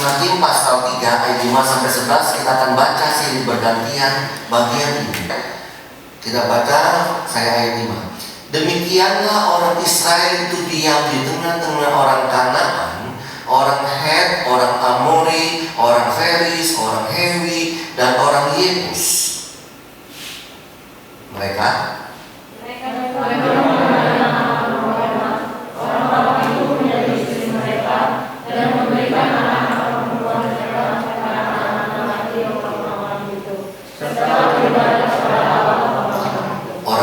Ibrahim pasal 3 ayat 5 sampai 11 kita akan baca silih bergantian bagian ini. Kita baca, saya ayat 5. Demikianlah orang Israel itu diam di tengah-tengah orang Kanaan, orang Het, orang Amori, orang Feris, orang Hewi, dan orang Yebus. Mereka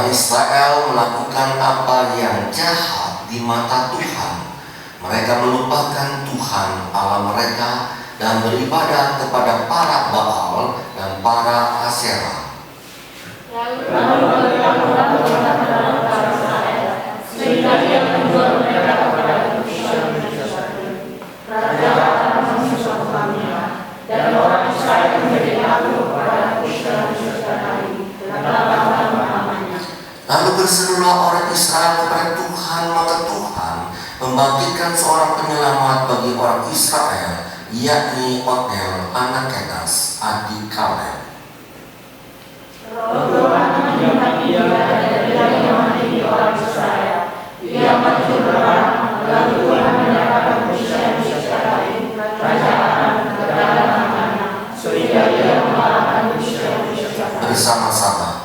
Israel melakukan apa yang jahat di mata Tuhan. Mereka melupakan Tuhan Allah mereka dan beribadah kepada para Baal dan para Aserah. Lalu mereka melakukan para Israel sehingga dia menjual mereka kepada raja akan menyusahkannya, dan orang Israel menjadi takluk kepada Lalu berserulah orang Israel kepada Tuhan, maka Tuhan membangkitkan seorang penyelamat bagi orang Israel, yakni Otniel anak Kenas, adik Kaleb. Tuhan menyimpan dia dari menghakimi orang Israel. Ia maju perang, lalu Tuhan menyerahkan manusia-manusia lain kerajaan ke dalam tangannya, sehingga dia mengalahkan manusia-manusia bersama-sama.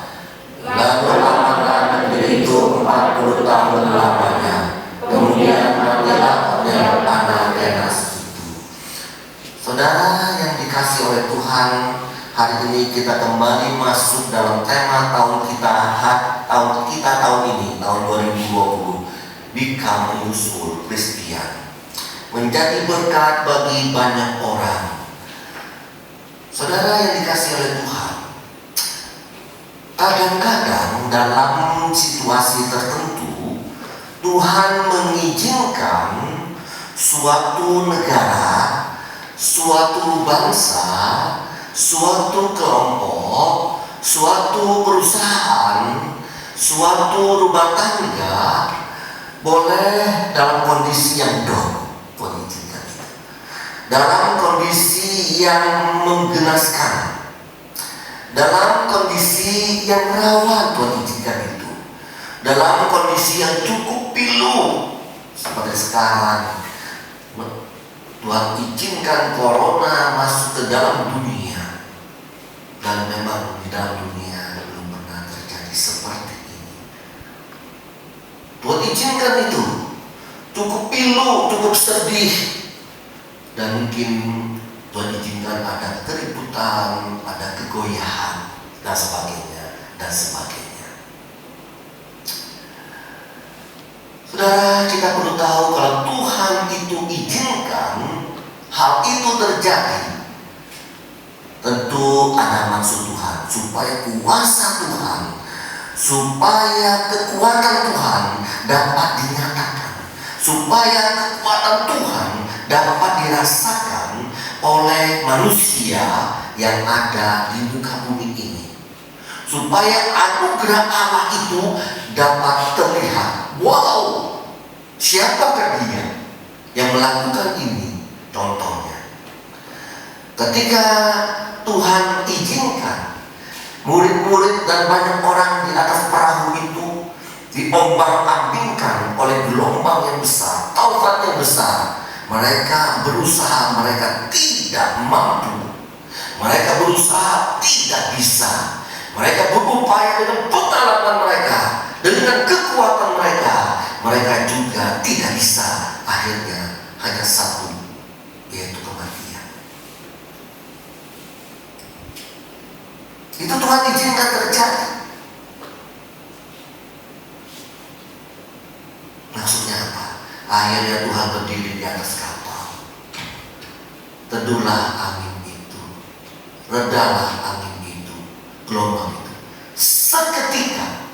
Lalu amanah negeri itu 40 tahun lamanya. Kemudian matilah Otniel anak Kenas itu. Saudara yang dikasih oleh Tuhan, hari ini kita kembali masuk dalam tema tahun kita tahun ini, tahun 2020. Become useful Christian. Menjadi berkat bagi banyak orang. Saudara yang dikasih oleh Tuhan, kadang-kadang dalam situasi tertentu Tuhan mengizinkan suatu negara, suatu bangsa, suatu kelompok, suatu perusahaan, suatu rumah tangga boleh dalam kondisi yang drop, Tuhan izinkan itu, dalam kondisi yang menggenaskan, dalam kondisi yang rawan, Tuhan izinkan itu, dalam kondisi yang cukup pilu seperti sekarang. Tuhan izinkan corona masuk ke dalam dunia, dan memang di dalam dunia belum pernah terjadi seperti ini. Tuhan izinkan itu, cukup pilu, cukup sedih, dan mungkin Tuhan izinkan ada keributan, ada kegoyahan, dan sebagainya, dan sebagainya. Saudara, kita perlu tahu kalau Tuhan itu izinkan hal itu terjadi, tentu ada maksud Tuhan, supaya kuasa Tuhan, supaya kekuatan Tuhan dapat dinyatakan, supaya kekuatan Tuhan dapat dirasakan oleh manusia yang ada di muka bumi ini, supaya anugerah Allah itu dapat terlihat. Wow, siapakah dia yang melakukan ini? Contohnya, ketika Tuhan izinkan murid-murid dan banyak orang di atas perahu itu diombang-ambingkan oleh gelombang yang besar, taufan yang besar, mereka berusaha, mereka tidak mampu, mereka berusaha tidak bisa, mereka berupaya dengan pengalaman mereka, dengan kekuatan mereka, mereka juga tidak bisa. Akhirnya hanya satu, yaitu kematian. Itu Tuhan izinkan terjadi. Maksudnya apa? Akhirnya Tuhan berdiri di atas kapal. Teduhlah angin itu, redalah angin itu, gelombang itu. Seketika,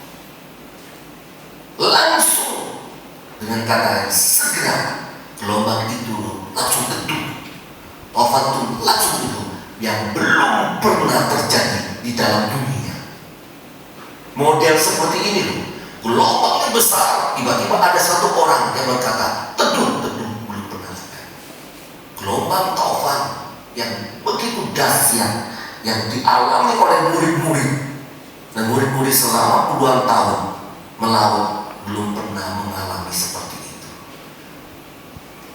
langsung, dengan kata yang segera, gelombang itu langsung teduh. Taufan itu langsung teduh, yang belum pernah terjadi di dalam dunia. Model seperti ini loh, gelombangnya besar, tiba-tiba ada satu orang yang berkata, teduh, belum pernah terjadi. Gelombang taufan yang begitu dahsyat yang dialami oleh murid-murid, dan murid-murid selama puluhan tahun melaut belum pernah mengalami seperti itu.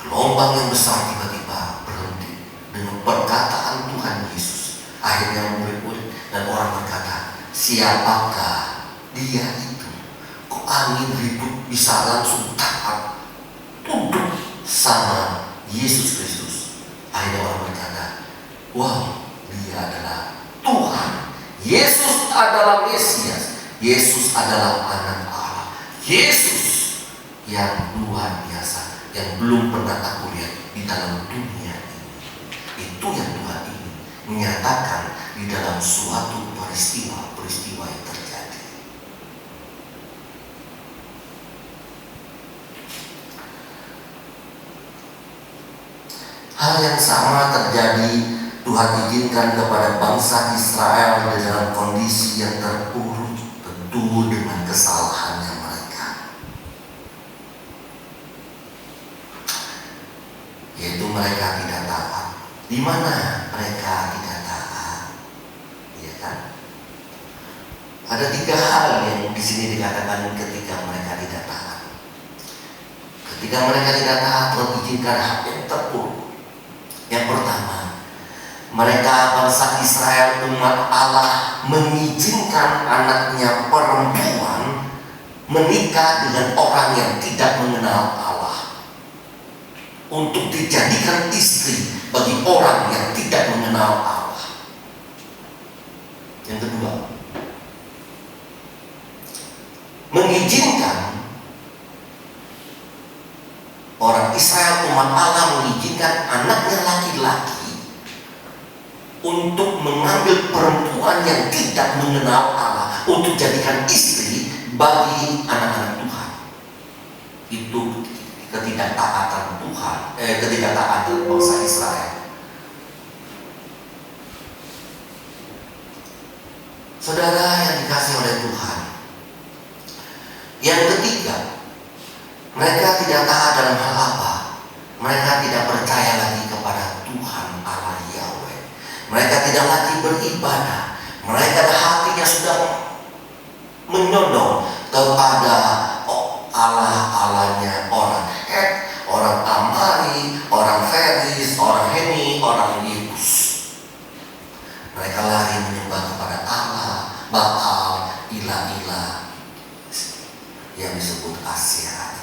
Gelombang yang besar tiba-tiba berhenti dengan perkataan Tuhan Yesus. Akhirnya murid-murid dan orang berkata, siapakah dia itu? Kok angin ribut bisa langsung taat tunduk sama Yesus Kristus? Akhirnya orang berkata, wow, dia adalah Tuhan. Yesus adalah Mesias. Yesus adalah anak Allah. Yesus yang luar biasa, yang belum pernah aku lihat di dalam dunia ini. Itu yang Tuhan ingin menyatakan di dalam suatu peristiwa yang terjadi. Hal yang sama terjadi, Tuhan izinkan kepada bangsa Israel di dalam kondisi yang terpuruk, tentu dengan kesalahannya mereka, yaitu mereka tidak taat. Di mana mereka tidak taat? Ya kan? Ada 3 hal yang di sini dikatakan ketika mereka tidak taat. Ketika mereka tidak taat, Tuhan izinkan hal yang terpuruk. Yang pertama, mereka bangsa Israel, umat Allah, mengizinkan anaknya perempuan menikah dengan orang yang tidak mengenal Allah, untuk dijadikan istri bagi orang yang tidak mengenal Allah. Yang kedua, mengizinkan orang Israel, umat Allah, mengizinkan anaknya laki-laki untuk mengambil perempuan yang tidak mengenal Allah untuk jadikan istri bagi anak-anak Tuhan. Itu ketidaktaatan Tuhan, ketidaktaatan bangsa Israel. Saudara yang dikasihi oleh Tuhan, yang ketiga, mereka tidak taat dalam hal apa? Mereka tidak percaya lagi kepada Tuhan Allah Yahweh. Mereka tidak lagi beribadah. Mereka hatinya sudah menyondong kepada Allah-Allahnya orang orang Amari, orang Feris, orang Heni, orang Yebus. Mereka lari menyembah kepada Allah, Baal, ilah-ilah yang disebut Asyera.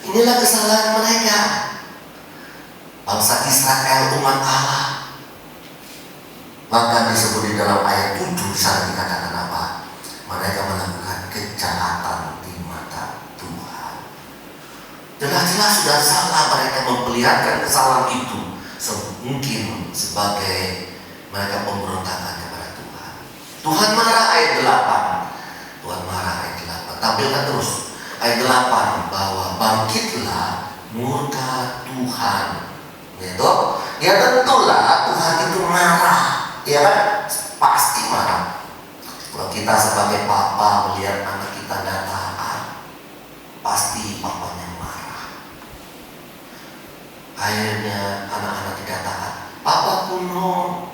Inilah kesalahan mereka, bangsa Israel, umat Allah. Maka disebut di dalam ayat 7 saat dikatakan apa? Mereka melakukan kejahatan di mata Tuhan. Jelas-jelas sudah salah mereka memperlihatkan kesalahan itu, mungkin sebagai mereka pemberontakan kepada Tuhan. Tuhan marah, ayat 8. Tuhan marah, ayat 8. Tampilkan terus ayat 8, bahwa bangkitlah murka Tuhan. Ya tentulah Tuhan itu marah, ya kan? Pasti marah. Kalau kita sebagai papa melihat anak kita tidak taat, pasti papanya marah. Akhirnya anak-anak tidak taat. Papa kuno,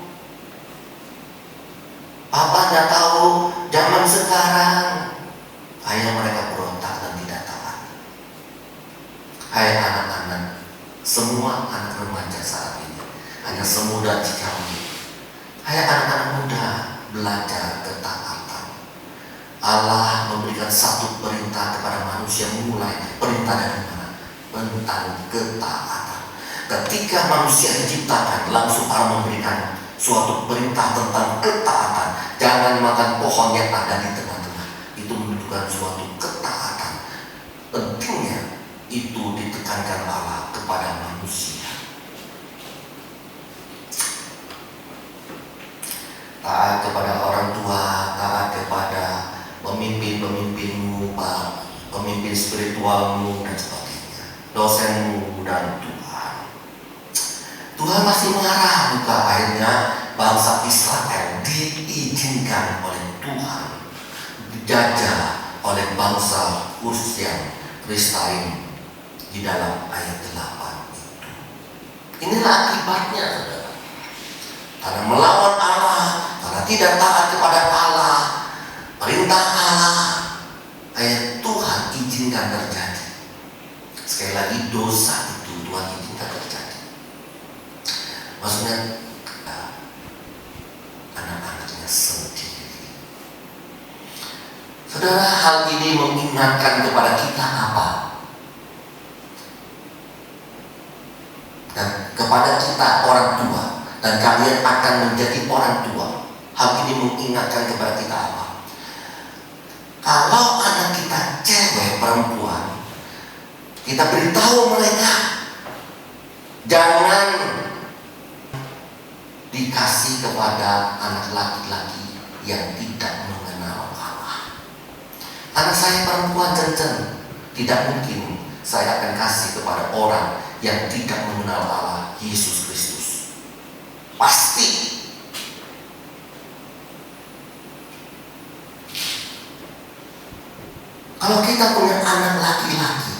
papa tidak tahu zaman sekarang. Akhirnya mereka berontak dan tidak taat. Hai anak-anak, semua anak remaja saat ini, hanya semudah Cikampek. Hai anak-anak muda, belajar ketaatan. Allah memberikan satu perintah kepada manusia, mulai perintah dari mana? Tentang ketaatan. Ketika manusia diciptakan, langsung Allah memberikan suatu perintah tentang ketaatan. Jangan makan pohon yang ada di tengah-tengah. Itu menunjukkan suatu ketaatan. Pentingnya itu ditekankan Allah kepada manusia. Taat kepada orang tua, taat kepada pemimpin-pemimpinmu, pemimpin spiritualmu dan sebagainya, dosenmu dan Tuhan. Tuhan masih marah juga. Akhirnya bangsa Israel diizinkan oleh Tuhan dijajah oleh bangsa Kurs yang Kristaim di dalam ayat 8 itu. Inilah akibatnya, saudara. Karena melawan Allah, karena tidak taat kepada Allah, perintah Allah, Tuhan izinkan terjadi. Sekali lagi, dosa itu Tuhan izinkan terjadi. Maksudnya anak-anaknya sendiri. Saudara, hal ini mengingatkan kepada kita apa? Dan kepada kita orang tua, dan kalian akan menjadi orang tua. Hal ini mengingatkan kepada kita apa? Kalau anak kita cewek perempuan, kita beritahu mereka jangan dikasih kepada anak laki-laki yang tidak mengenal Allah. Anak saya perempuan Cen-Cen, tidak mungkin saya akan kasih kepada orang yang tidak mengenal Allah, Yesus Kristus. Pasti. Kalau kita punya anak laki-laki,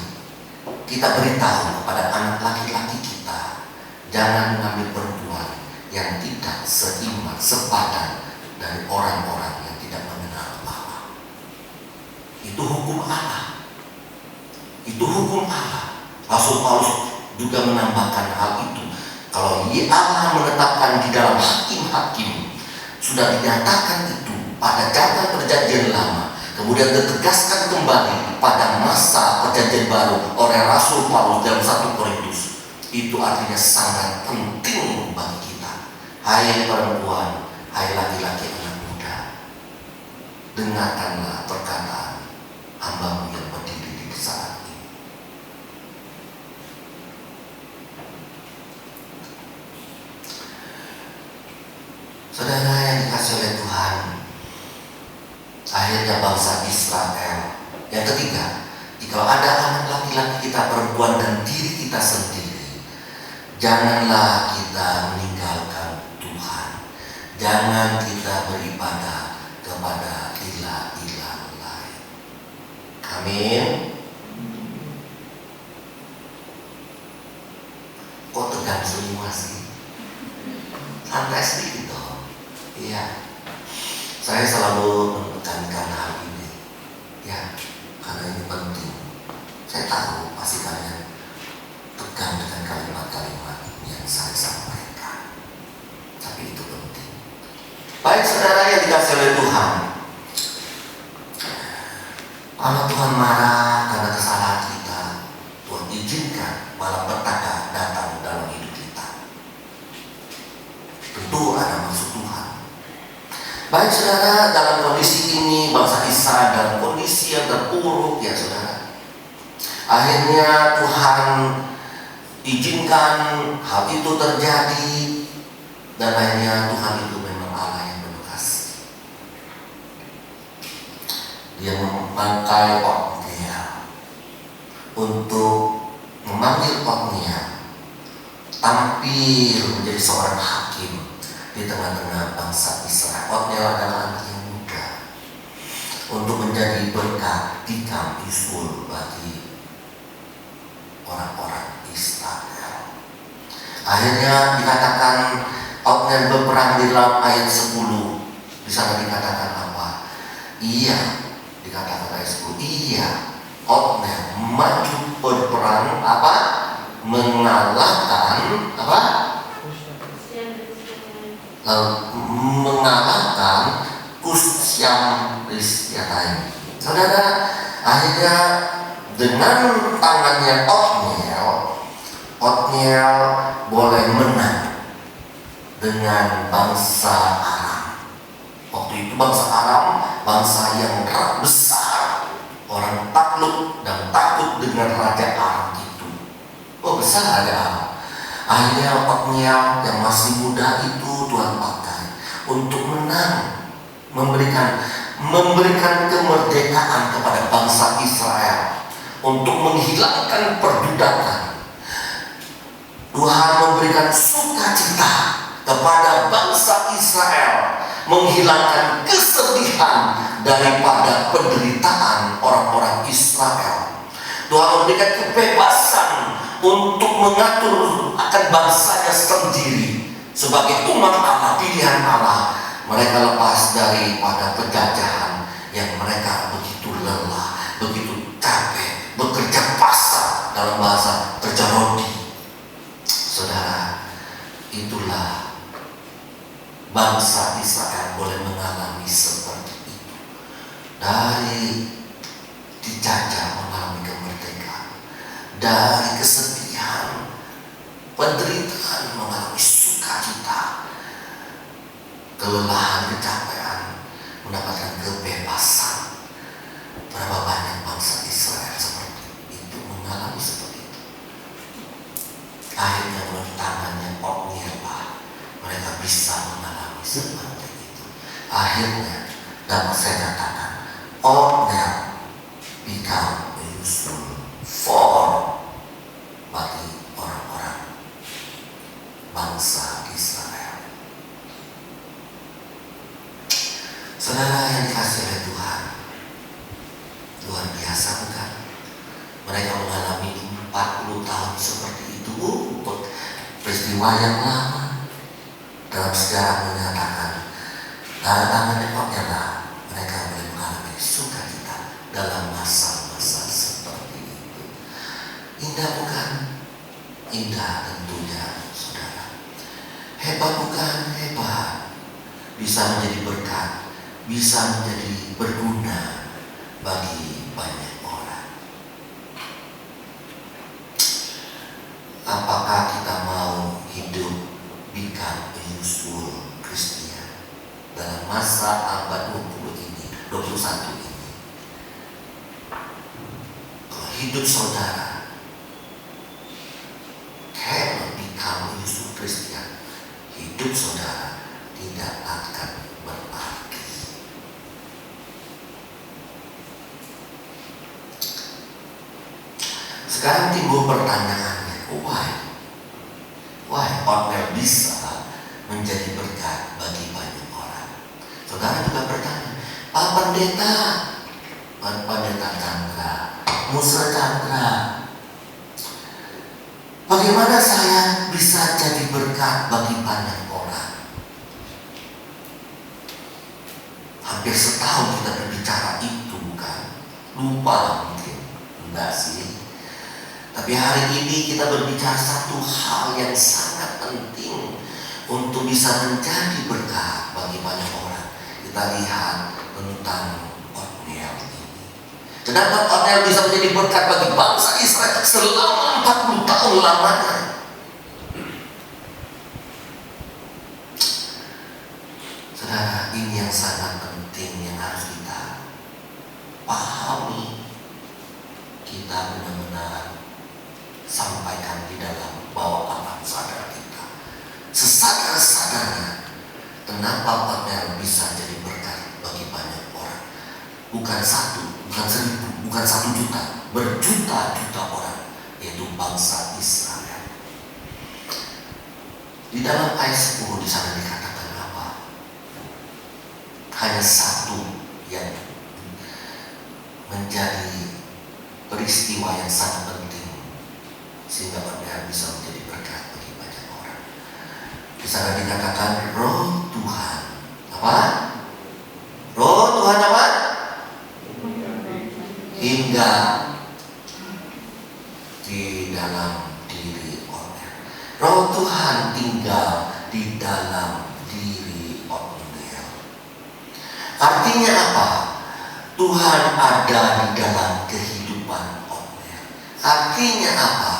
kita beritahu kepada anak laki-laki kita, jangan mengambil perempuan yang tidak seiman, sepadan dari orang-orang yang tidak mengenal Allah. Itu hukum Allah. Itu hukum Allah. Rasul Paulus juga menambahkan hal itu. Kalau Allah menetapkan di dalam hakim-hakim, sudah dinyatakan itu pada zaman perjanjian lama, kemudian ditegaskan kembali pada masa perjanjian baru oleh Rasul Paulus dalam 1 Korintus. Itu artinya sangat penting bagi kita. Hai perempuan, hai laki-laki anak muda, dengarkanlah perkataan hamba-Mu yang berdiri di saat ini. Saudara yang dikasih oleh Tuhan, akhirnya bangsa Israel. Yang ketiga, jika ada anak laki-laki kita, perempuan, dan diri kita sendiri, janganlah kita meninggalkan Tuhan. Jangan kita beribadah kepada ilah-ilah lain. Amin. Kok tegang semua sih? Santai sedikit dong. Iya. Saya selalu menekankan hal ini, ya, karena ini penting. Saya tahu pasti kalian tegang dengan kalimat-kalimat yang saya sampaikan, tapi itu penting. Baik saudara yang dikasih oleh Tuhan, kalau Tuhan marah karena kesalahan kita, Tuhan izinkan malapetaka datang dalam hidup kita. Tentu ada maksud Tuhan. Baik saudara, dalam kondisi ini bangsa Israel dalam kondisi yang terpuruk, ya saudara. Akhirnya Tuhan izinkan hal itu terjadi, dan akhirnya Tuhan itu memang Allah yang penuh kasih. Dia memakai Otniel untuk memanggil Otniel tampil menjadi seorang hakim di tengah-tengah bangsa Israel. Otniel adalah anak yang muda untuk menjadi berkat di Bisul bagi orang-orang Israel. Akhirnya dikatakan Otniel berperang di dalam ayat 10. Di sana dikatakan apa? Iya, dikatakan ayat 10. Iya, Otniel maju berperang apa? Mengalahkan apa? Mengalahkan Kusyam Risyatain. Saudara, akhirnya dengan tangannya Otniel boleh menang dengan bangsa Aram. Waktu itu bangsa Aram, bangsa yang besar, orang takluk dan takut dengan raja Aram itu. Oh, besar raja Aram. Akhirnya Otniel yang masih muda itu Tuhan pakai untuk menang, memberikan kemerdekaan kepada bangsa Israel, untuk menghilangkan perbudakan. Tuhan memberikan sukacita kepada bangsa Israel, menghilangkan kesedihan daripada penderitaan orang-orang Israel. Tuhan memberikan kebebasan untuk mengatur akan bangsanya sendiri sebagai umat Allah, pilihan Allah. Mereka lepas daripada penjajahan yang mereka begitu lelah, begitu capek, bekerja pasrah, dalam bahasa kerja rodi. Saudara, itulah bangsa Israel boleh mengalami seperti itu. Dari dijajah mengalami kemerdekaan, dari kesedihan, penderitaan mengalami sukacita, kelelahan, kecapean, mendapatkan kebebasan. Berapa banyak bangsa Israel seperti itu, mengalami seperti itu. Akhirnya melalui tangannya Otniel, mereka bisa mengalami seperti itu. Akhirnya dapat saya katakan, Otniel become useful for bagi orang-orang bangsa Israel. Saudara yang dikasihi oleh Tuhan, luar biasa bukan? Mereka mengalami 40 tahun seperti itu, peristiwa yang lama. Dalam sejarah menyatakan, dari tangannya Otniel mereka boleh mengalami sukacita dalam masa-masa seperti itu. Indah bukan? Indah tentunya, saudara. Hebat bukan? Hebat. Bisa menjadi berkat, bisa menjadi berguna bagi banyak orang. Apakah kita mau hidup become a useful Christian dalam masa abad 20 ini, 21 ini? Kalau hidup saudara cannot become a useful Christian, hidup saudara tidak akan berarti. Sekarang timbul pertanyaannya, why Otniel bisa menjadi berkat bagi banyak orang? Saudara juga bertanya, Pak Pendeta Chandra, Musa Chandra, bagaimana saya bisa jadi berkat bagi banyak orang? Hampir setahun kita berbicara itu, bukan? Lupa mungkin, enggak sih? Tapi hari ini kita berbicara satu hal yang sangat penting untuk bisa menjadi berkat bagi banyak orang. Kita lihat tentang Otniel ini. Kenapa Otniel bisa menjadi berkat bagi bangsa Israel selama 40 tahun lamanya? Saudara, ini yang sangat penting yang harus kita pahami. Kita benar-benar sampaikan di dalam bawah alam sadar kita, sesadar-sadarnya, kenapa Otniel bisa jadi berkat bagi banyak orang. Bukan satu, bukan 1000, bukan 1 juta, berjuta-juta orang, yaitu bangsa Israel. Di dalam ayat 10 di sana dikatakan apa? Hanya satu yang menjadi peristiwa yang sangat penting sehingga Otniel bisa menjadi berkat bagi banyak orang. Di sana dikatakan Roh Tuhan apa? Roh Tuhan apa? Hingga di dalam diri Otniel. Roh Tuhan tinggal di dalam diri Otniel. Artinya apa? Tuhan ada di dalam kehidupan Otniel. Artinya apa?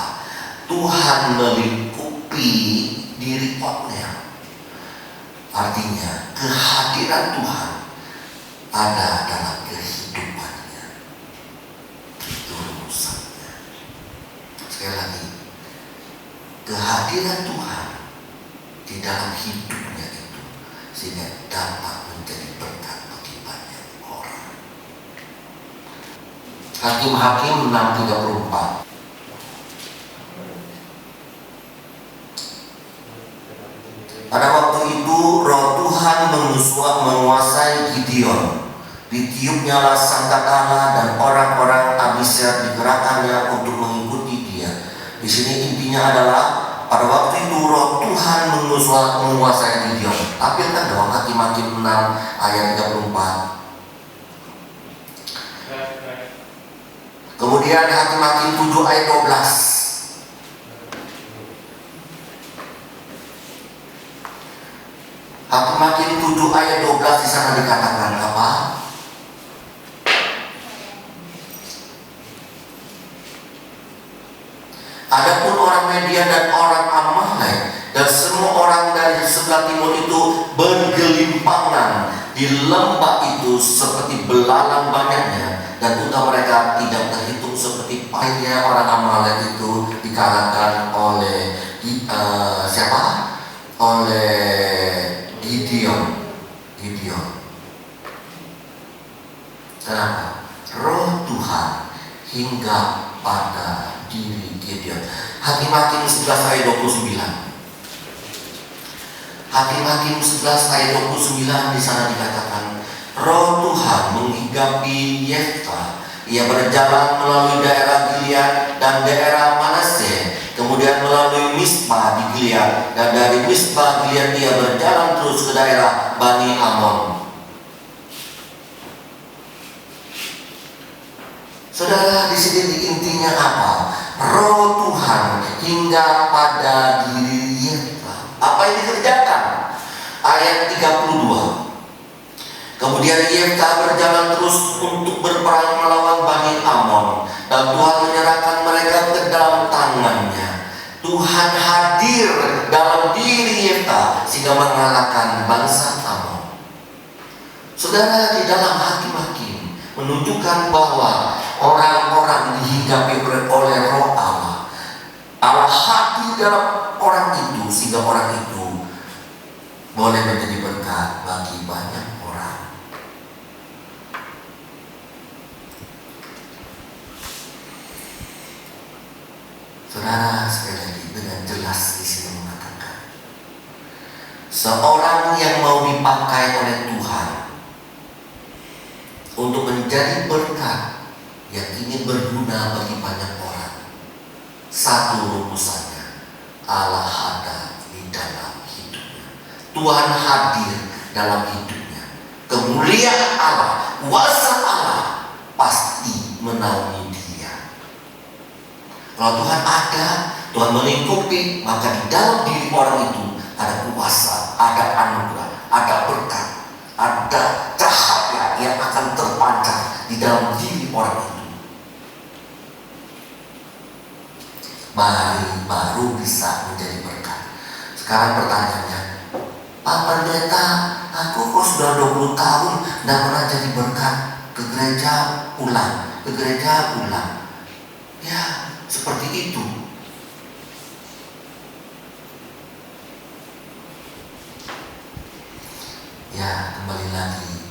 Tuhan melingkupi diri Otniel. Artinya kehadiran Tuhan ada dalam kehidupannya. Itu rumusannya. Sekali lagi, kehadiran Tuhan di dalam hidupnya itu sehingga dapat menjadi berkat bagi banyak orang. Hakim-Hakim 6:34. Pada waktu itu Roh Tuhan menguasai Gideon. Ditiupnyalah sangkakala dan orang-orang Abisai digerakkannya untuk mengikuti dia. Di sini intinya adalah pada waktu itu roh Tuhan menguasai Gideon. Tampilkan dong Hakim-Hakim 6 ayat 34. Kemudian Hakim-Hakim 7 ayat 12. Hakim-Hakim 7 ayat 12 di sana dikatakan apa? Adapun orang Media dan orang Amalek dan semua orang dari sebelah timur itu bergelimpangan di lembah itu seperti belalang banyaknya, dan unta mereka tidak terhitung seperti payah orang Amalek itu dikalahkan oleh siapa? Oleh Gideon. Kenapa? Roh Tuhan hingga pada diri Gideon. Hakim-Hakim 11 ayat 29. Hakim-Hakim 11 ayat 29 di sana dikatakan, roh Tuhan menghinggapi Yefta. Ia berjalan melalui daerah Gilead dan daerah Manase, kemudian melalui Mispa di Gilead, dan dari Mispa Gilead ia berjalan terus ke daerah Bani Amon. Saudara, di sini intinya apa? Roh Tuhan hingga pada diri Yefta. Apa yang dikerjakan? Ayat 32. Kemudian Yefta berjalan terus untuk berperang melawan Bani Amon, dan Tuhan menyerahkan mereka ke dalam tangannya. Tuhan hadir dalam diri Yefta sehingga mengalahkan bangsa Amon. Saudara, di dalam Hakim-Hakim menunjukkan bahwa orang-orang dihinggapi oleh roh Allah. Allah hadir dalam orang itu sehingga orang itu boleh menjadi berkat bagi banyak orang. Saudara, sekali lagi dengan jelas di sini mengatakan, seorang yang mau dipakai oleh Tuhan untuk menjadi berkat yang ingin berguna bagi banyak orang, satu rumusannya, Allah ada di dalam hidupnya. Tuhan hadir dalam hidupnya. Kemuliaan Allah, kuasa Allah pasti menaungi dia. Kalau Tuhan ada, Tuhan melingkupi, maka di dalam diri orang itu ada kuasa, ada anugerah, ada berkat, ada cahaya yang akan terpancar di dalam diri orang itu. Baru bisa menjadi berkat. Sekarang pertanyaannya, Pak Pendeta, aku kok sudah 20 tahun tidak pernah jadi berkat, ke gereja pulang. Ya, seperti itu. Ya, kembali lagi,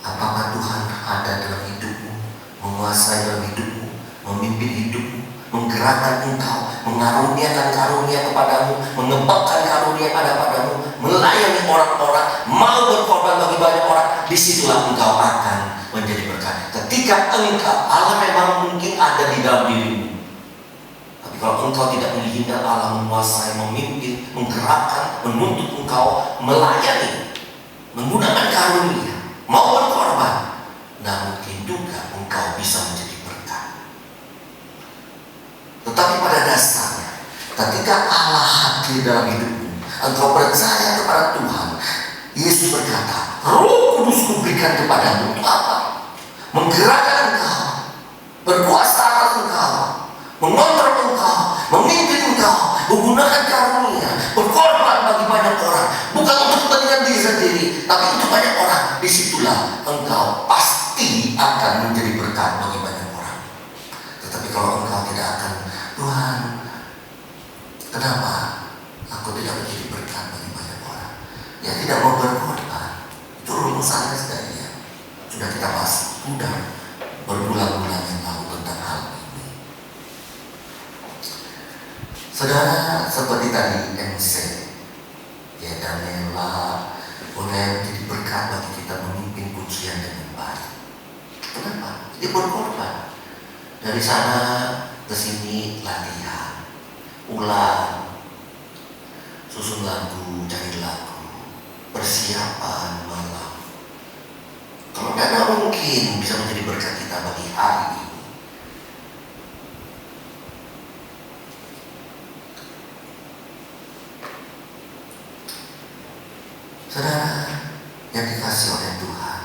apakah Tuhan ada dalam hidupmu, menguasai dalam hidupmu, memimpin hidupmu, menggerakkan engkau, mengaruniakan karunia kepadamu, mengembangkan karunia ada padamu, melayani orang-orang, mau berkorban bagi banyak orang? Disitulah engkau akan menjadi berkat. Ketika engkau, Allah memang mungkin ada di dalam dirimu, tapi kalau engkau tidak menghina Allah, menguasai, memimpin, menggerakkan, menuntut engkau melayani, menggunakan karunia, mau berkorban, nah mungkin juga engkau bisa menjadi berkat. Tetapi pada dasarnya, ketika Allah hadir dalam hidupmu, engkau percaya kepada Tuhan. Yesus berkata, Roh Kudus kuberikan kepadamu untuk apa? Menggerakkan engkau, berkuasa atas engkau, mengontrol engkau, memimpin engkau, menggunakan karunia, berkorban bagi banyak orang, bukan untuk kepentingan diri sendiri, tapi untuk banyak orang. Disitulah engkau pasti akan menjadi berkat bagi banyak orang. Tetapi kalau engkau tidak akan, Tuhan, kenapa aku tidak menjadi berkat bagi banyak orang? Ya, tidak mau berkorban. Itu rumusannya sudah kita bahas, sudah berbulan-bulan yang lalu tentang hal ini. Saudara, seperti tadi MC, ya, Daniela boleh menjadi berkat bagi kita memimpin pujian dengan baik. Kenapa? Dia berkorban. Dari sana kesini latihan, ulang, susun lagu, cari lagu, persiapan malam. Kalau tidak mungkin bisa menjadi berkat kita bagi hari ini. Saudara yang dikasih oleh Tuhan,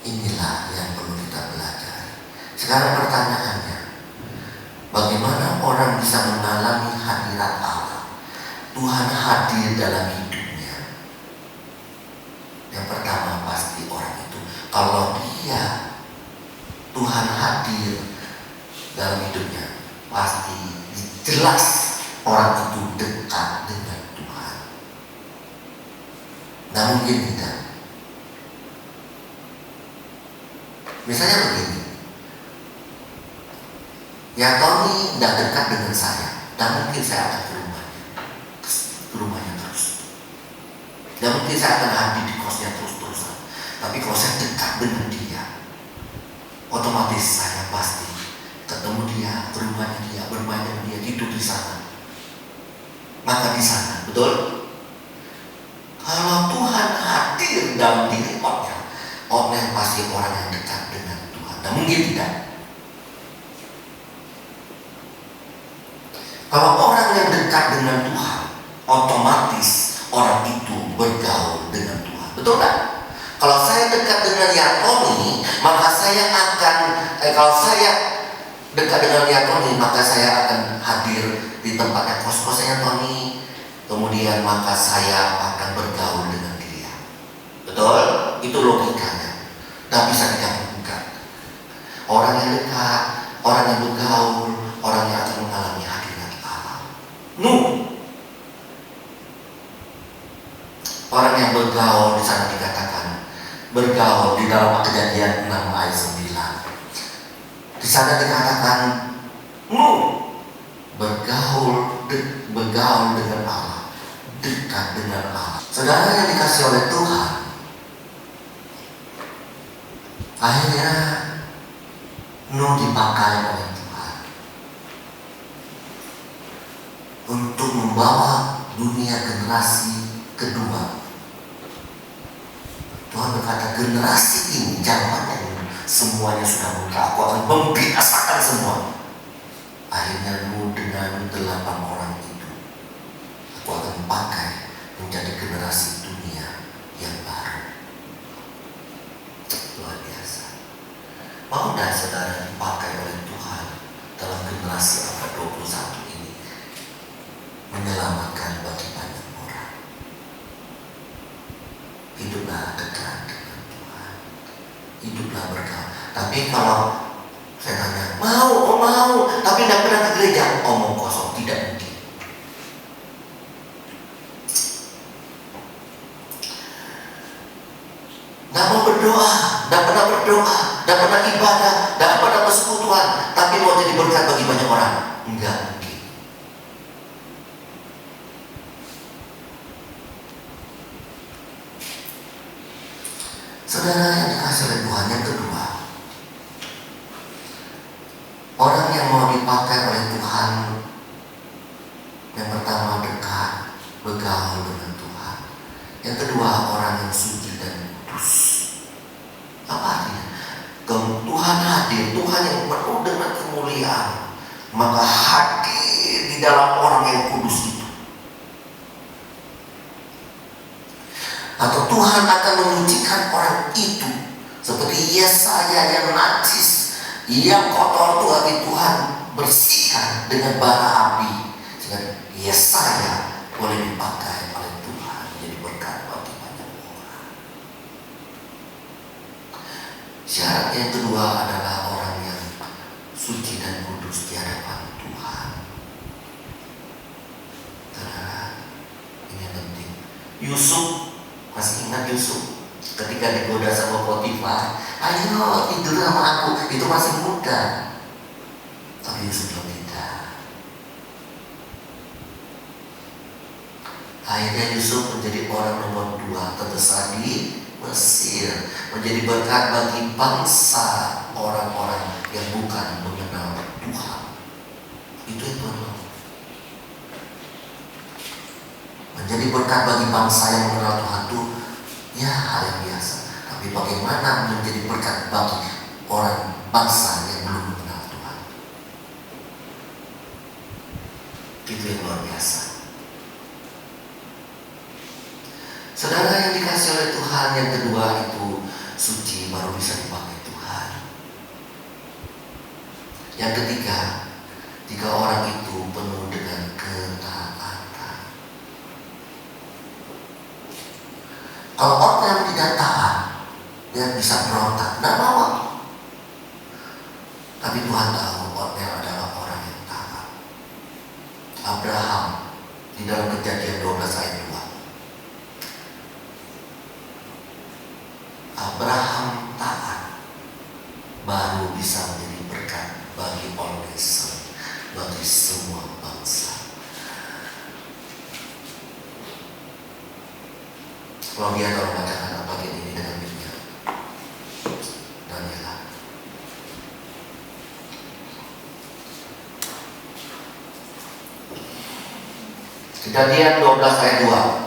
inilah yang perlu kita belajar. Sekarang pertanyaannya, bagaimana orang bisa mengalami hadirat Allah? Tuhan hadir dalam hidupnya. Yang pertama pasti orang itu, kalau dia Tuhan hadir dalam hidupnya, pasti jelas orang itu dekat dengan Tuhan. Nah, mungkin tidak. Misalnya begini, ya Tony tidak dekat dengan saya, dan mungkin saya akan ke rumahnya terus. Dan mungkin saya akan hadir di kosnya terus-terusan. Tapi kalau saya dekat dengan dia, otomatis saya pasti ketemu dia, ke rumahnya dia, bermain dengan dia, tidur di sana, makan di sana, betul? Kalau Tuhan hadir dalam diri orang pasti orang yang dekat dengan Tuhan. Dan mungkin tidak. Kalau orang yang dekat dengan Tuhan, otomatis orang itu bergaul dengan Tuhan. Betul kan? Kalau saya dekat dengan Yatoni, maka saya akan kalau saya dekat dengan Yatoni, maka saya akan hadir di tempatnya kos-kosnya Tony. Kemudian maka saya akan bergaul dengan dia. Betul? Itu logikanya. Tidak bisa digabungkan. Orang yang dekat, orang yang bergaul, orang yang akan mengalami hadirat Allah. Orang yang bergaul di sana dikatakan bergaul di dalam Kejadian 6 ayat 9. Di sana dikatakan bergaul dengan Allah, dekat dengan Allah. Saudara yang dikasih oleh Tuhan, akhirnya Nuh dipakai oleh Tuhan untuk membawa dunia generasi kedua. Tuhan berkata, generasi ini zaman yang semuanya sudah muda, aku akan membinasakan semua. Akhirnya Nuh dengan 8 orang itu, aku akan pakai menjadi generasi dunia yang baru. Luar biasa. Mau dah saudara dipakai oleh Tuhan dalam generasi abad 21 ini, menyelamatkan bagi banyak orang. Hiduplah dekat dengan Tuhan, hiduplah bergaul. Tapi kalau saya tanya, mau, tapi tidak pernah ke gereja, omong kosong, tidak mungkin. Tidak mau berdoa, tidak pernah berdoa, tidak pernah ibadah, tidak pernah persekutuan, tapi mau jadi berkat bagi banyak orang, enggak mungkin. Saudara yang dikasih oleh Tuhan, yang kedua, orang yang mau dipakai oleh Tuhan, yang pertama dekat, bergaul dengan Tuhan. Yang kedua, orang yang suci dan kudus. Apa artinya? Tuhan hadir, Tuhan yang penuh dengan kemuliaan, maka hadir di dalam orang yang kudus itu. Atau Tuhan akan menyucikan orang itu, seperti Yesaya yang najis, yang kotor itu hati Tuhan bersihkan dengan bara api, sehingga Yesaya boleh dipakai oleh Tuhan menjadi berkat bagi banyak orang. Syarat yang kedua adalah orang yang suci dan kudus di hadapan Tuhan. Saudara, ini yang penting. Yusuf, masih ingat Yusuf ketika digoda sama Potifar, ayo tidur sama aku, itu masih muda. Tapi Yusuf bilang tidak. Akhirnya Yusuf menjadi orang nomor 2 terbesar di Mesir, menjadi berkat bagi bangsa orang-orang yang bukan mengenal Tuhan. menjadi berkat bagi bangsa yang mengenal Tuhan itu ya hal yang biasa. Tapi bagaimana menjadi berkat bagi orang bangsa yang belum mengenal Tuhan, itu yang luar biasa. Saudara yang dikasih oleh Tuhan, yang kedua itu suci, baru bisa dipakai Tuhan. Yang ketiga, jika orang itu penuh dengan ketaatan. Kalau orang yang tidak taat, dia bisa berontak, tidak mau. Tapi Tuhan tahu orang adalah orang yang taat. Abraham di dalam Kejadian 12 ayat 2. Abraham taat, baru bisa menjadi berkat bagi orang Israel, bagi semua bangsa. Kalau dia tahu bacakan bagian ini dengan Biblia, Daniel. Kejadian 12 ayat 2.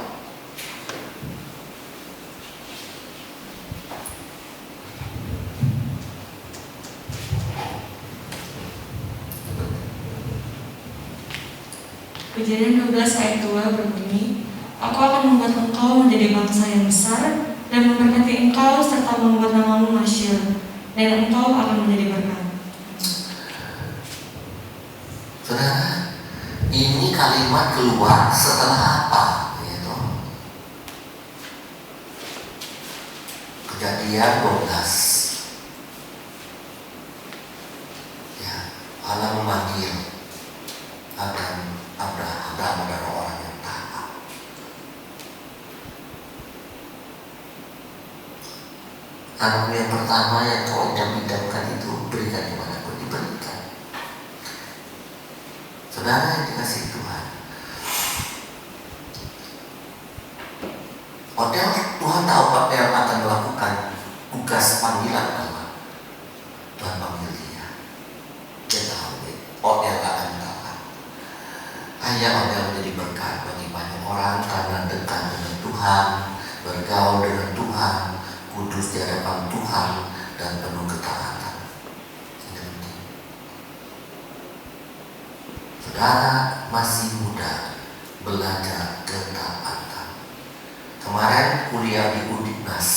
Kejadian 12 ayat 2 berbunyi, Aku akan membuat engkau menjadi bangsa yang besar dan memberkati engkau serta membuat namamu masyhur, dan engkau akan menjadi berkat. Saudara, ini kalimat keluar setelah apa? Yaitu Kejadian 12. Ya, Allah memanggil Abraham adalah orang yang taat. Anakmu yang pertama yang kau idam-idamkan itu berikan dimanapun diberikan. Saudara yang dikasih Tuhan, Tuhan tahu apa yang akan melakukan tugas panggilan Allah. Tuhan panggil dia. Dia tahu yang akan taat. Hanya orang menjadi berkat bagi banyak orang karena dekat dengan Tuhan, bergaul dengan Tuhan, kudus di hadapan Tuhan, dan penuh ketaatan. Saudara masih muda, belajar ketaatan. Kemarin kuliah di Udiknas,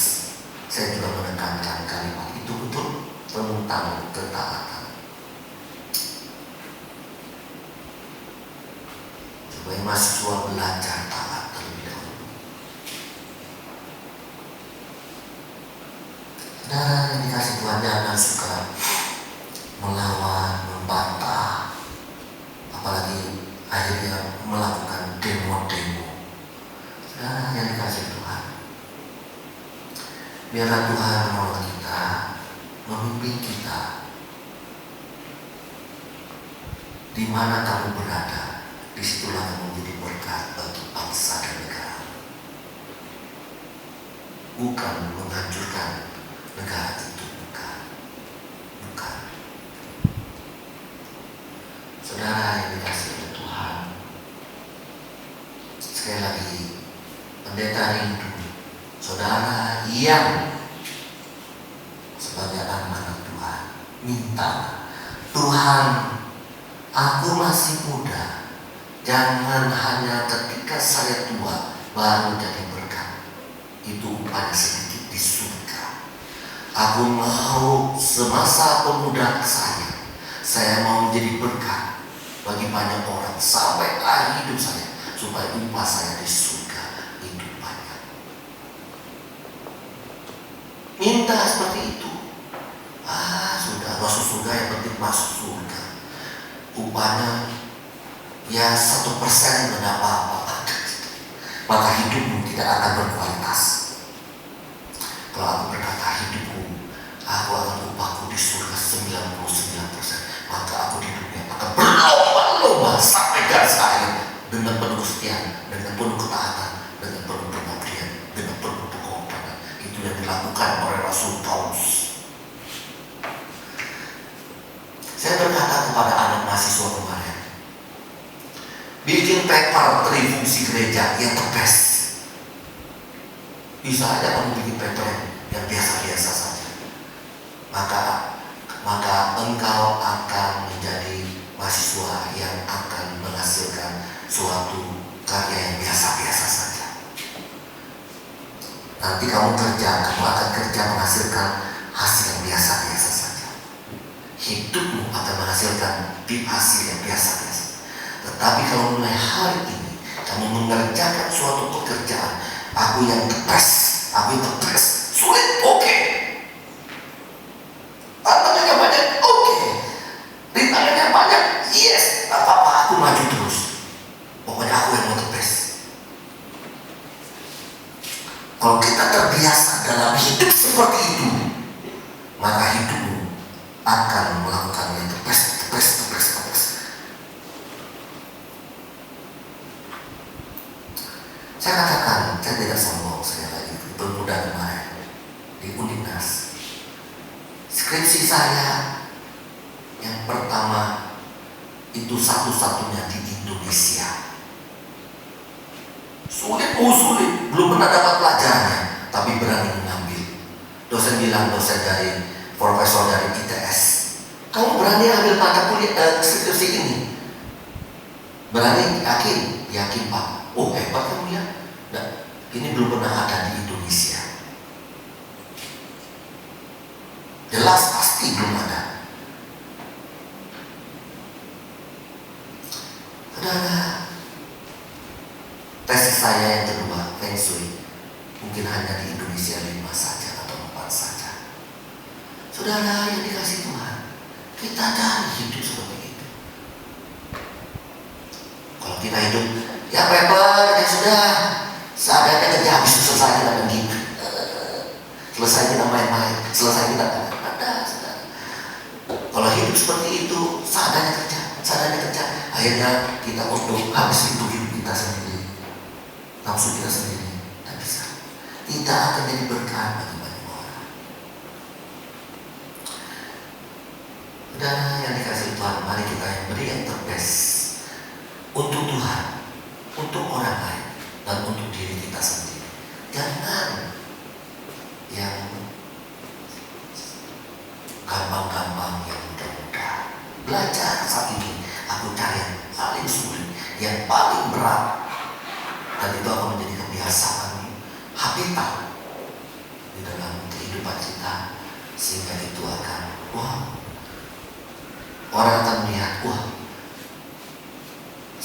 saya juga menekankan kalimat itu betul tentang ketaatan. Supaya mahasiswa belajar taat terlebih dahulu. Saudara yang dikasih Tuhan, jangan suka melawan, membantah, apalagi akhirnya melakukan demo-demo. Saudara yang dikasih Tuhan, biarlah Tuhan menolong kita, memimpin kita. Di mana kamu berada, disitulah kamu menjadi berkat bagi bangsa dan negara. Bukan menghancurkan negara itu, bukan. Saudara yang dikasih oleh Tuhan, sekali lagi, pendeta rindu saudara yang sebagai anak-anak Tuhan, minta Tuhan, aku masih muda, jangan hanya ketika saya tua baru jadi berkat. Itu upaya sedikit di surga. Aku mau semasa pemuda saya mau menjadi berkat bagi banyak orang sampai akhir hidup saya, supaya upah saya di surga itu banyak. Minta seperti itu. Sudah masuk surga, yang penting masuk surga. Upahnya ya 1% tidak apa-apa, maka hidupmu tidak akan berkualitas. Kalau aku berkata hidupku, aku akan upahku di surga 99%, maka aku di dunia akan berlomba-lomba sampai garis akhir dengan penuh kesetiaan, dengan penuh ketaatan, dengan penuh pengabdian, dengan penuh pengorbanan. Itu yang dilakukan oleh Rasul Paulus. Saya berkata kepada anak mahasiswa kemarin, bikin paper trifungsi gereja yang the best. Bisa aja kamu bikin paper yang biasa-biasa saja. Maka engkau akan menjadi mahasiswa yang akan menghasilkan suatu karya yang biasa-biasa saja. Nanti kamu akan kerja menghasilkan hasil yang biasa-biasa saja. Hidupmu akan menghasilkan hasil yang biasa-biasa. Tetapi kalau mulai hari ini kamu mengerjakan suatu pekerjaan, aku yang the best, sulit, oke. Tantangannya banyak, oke. Rintangannya banyak, yes. Gak apa-apa, aku maju terus. Pokoknya aku yang the best. Kalau kita terbiasa dalam hidup seperti itu, maka hidupmu akan melakukan yang the best. Saya katakan, saya tidak sombong, saya lagi bermuda kemarin di Undinas. Skripsi saya yang pertama itu satu-satunya di Indonesia. Sulit, belum pernah dapat pelajarannya, tapi berani mengambil. Dosen bilang, dosen dari profesor dari ITS, kamu berani ambil mata kuliah skripsi ini? Berani? Yakin Pak. Oh hebat kamu ya. Nah, ini belum pernah ada di Indonesia. Jelas pasti belum ada. Saudara, tesis saya yang kedua, Feng Shui, mungkin hanya di Indonesia 5 saja atau 4 saja. Saudara yang dikasih Tuhan, kita cari hidup seperti itu. Kalau kita hidup, ya paper, ya sudah, seadanya kerja habis selesai kita pergi, selesai kita main-main, selesai kita ada. Kalau hidup seperti itu, seadanya kerja, akhirnya kita untuk habis itu hidup kita sendiri, nafsu kita sendiri, tak bisa. Tidak akan jadi berkah bagi banyak orang. Saudara yang dikasih Tuhan, mari kita yang beri yang terbest untuk Tuhan, untuk orang lain, dan untuk diri kita sendiri. Jangan yang gampang-gampang, yang mudah-mudah. Belajar saat ini, aku cari yang paling sulit, yang paling berat, dan itu akan menjadi kebiasaan, habitat di dalam kehidupan kita, sehingga itu akan, orang akan melihat,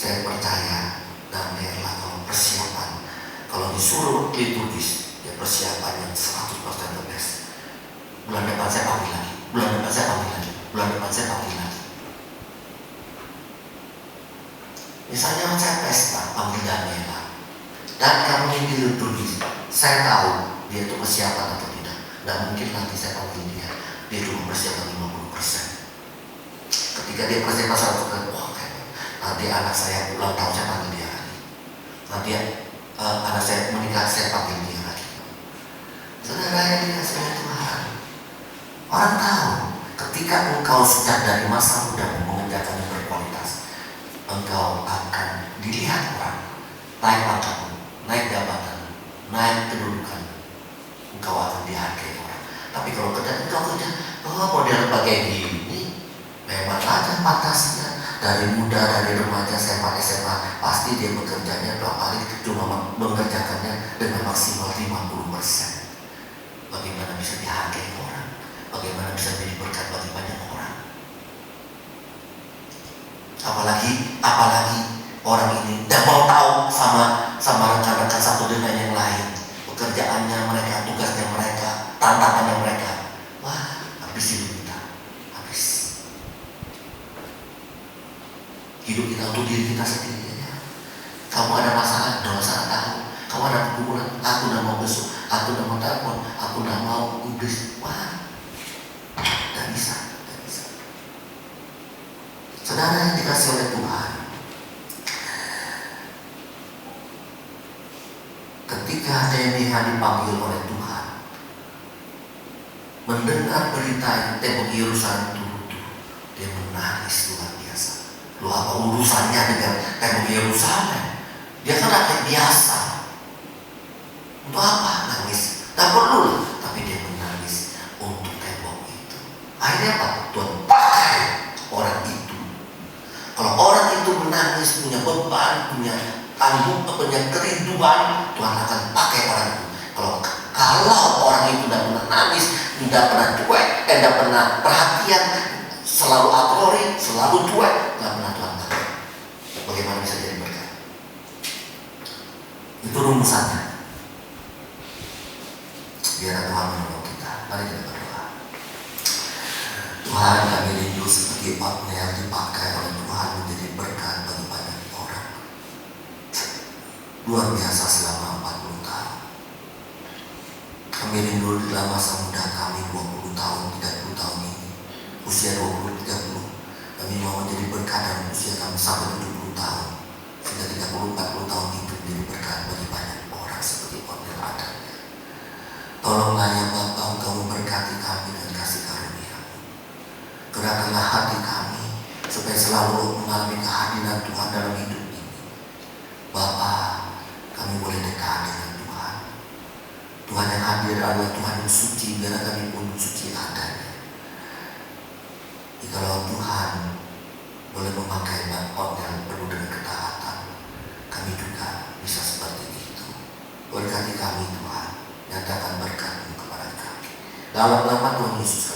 saya percaya dan biarlah kalau persiapan, kalau disuruh liturgis, ya persiapan yang 100% the best. Bulan depan saya panggil lagi, bulan depan saya panggil lagi. Misalnya saya pesta, panggil Daniela, dan kamu mimpi liturgis, saya tahu dia itu persiapan atau tidak. Dan mungkin nanti saya panggil dia cuma persiapan 50%. Ketika dia persiapan 100%, nanti anak saya ulang tahun, saya panggil dia lagi. Nanti anak saya menikah, saya panggil dia lagi. Saudara yang dikasih oleh Tuhan, orang tahu ketika engkau sejak dari masa muda mengerjakan yang berkualitas, engkau akan dilihat orang, naik pangkatmu, naik jabatan, naik kedudukan, engkau akan dihargai orang. Tapi kalau engkau kerja, model bagai gini, memang aja pantasnya. Dari muda, dari remaja, SMA, pasti dia bekerjanya paling cuma mengerjakannya dengan maksimal 50%. Bagaimana bisa dihargai orang? Bagaimana bisa menjadi berkat bagi banyak orang? Apalagi orang ini tidak mau tahu sama rekan-rekan satu dengan yang lain, pekerjaannya mereka, tugasnya mereka, tantangannya mereka. Habis hidup kita, habis. Hidup kita untuk diri kita sendiri. Kamu ada masalah, tahu. Kamu ada kekurangan, aku tidak mau besok, aku tidak mau telepon, aku tidak mau ubis. Tidak bisa. Saudara yang dikasih oleh Tuhan, ketika Nehemia dipanggil oleh Tuhan, mendengar berita tembok Yerusalem runtuh, dia menangis luar biasa. Lu apa urusannya dengan tembok Yerusalem? Dia kan rakyat biasa. Untuk apa nangis? Tak perlu lah. Tapi dia menangis untuk tembok itu. Akhirnya apa? Tuhan pakai orang itu. Kalau orang itu menangis, punya beban, punya tanggung, punya kerinduan, Tuhan akan pakai orang itu. Kalau orang itu tidak pernah nangis, tidak pernah cuek, tidak pernah perhatian, selalu atori, selalu cuek, tidak pernah Tuhan pakai. Bagaimana bisa jadi berkat? Itu rumusannya. Biar Tuhan menolong kita. Mari kita berdoa. Tuhan, kami rindu seperti Otniel yang dipakai oleh Tuhan menjadi berkat bagi banyak orang. Luar biasa selama 40 tahun. Kami rindu dalam masa muda kami 20 tahun, 30 tahun ini, usia 20, 30. Kami mau menjadi berkat dalam usia kami sampai 70 tahun. Sehingga 30, 40 tahun itu menjadi berkat bagi banyak orang seperti Otniel adanya. Tolonglah ya Bapa, Engkau memberkati kami dengan kasih karunia-Mu. Gerakkanlah hati kami supaya selalu mengalami kehadiran Tuhan dalam hidup ini. Bapa, kami boleh dekat dengan Tuhan. Tuhan yang hadir adalah Tuhan yang suci, biar kami pun suci adanya. Jikalau Tuhan boleh memakai Otniel penuh dengan ketaatan, kami juga bisa seperti itu. Berkati kami Tuhan, nyatakan berkat-Mu kepada kami. Dalam nama Tuhan Yesus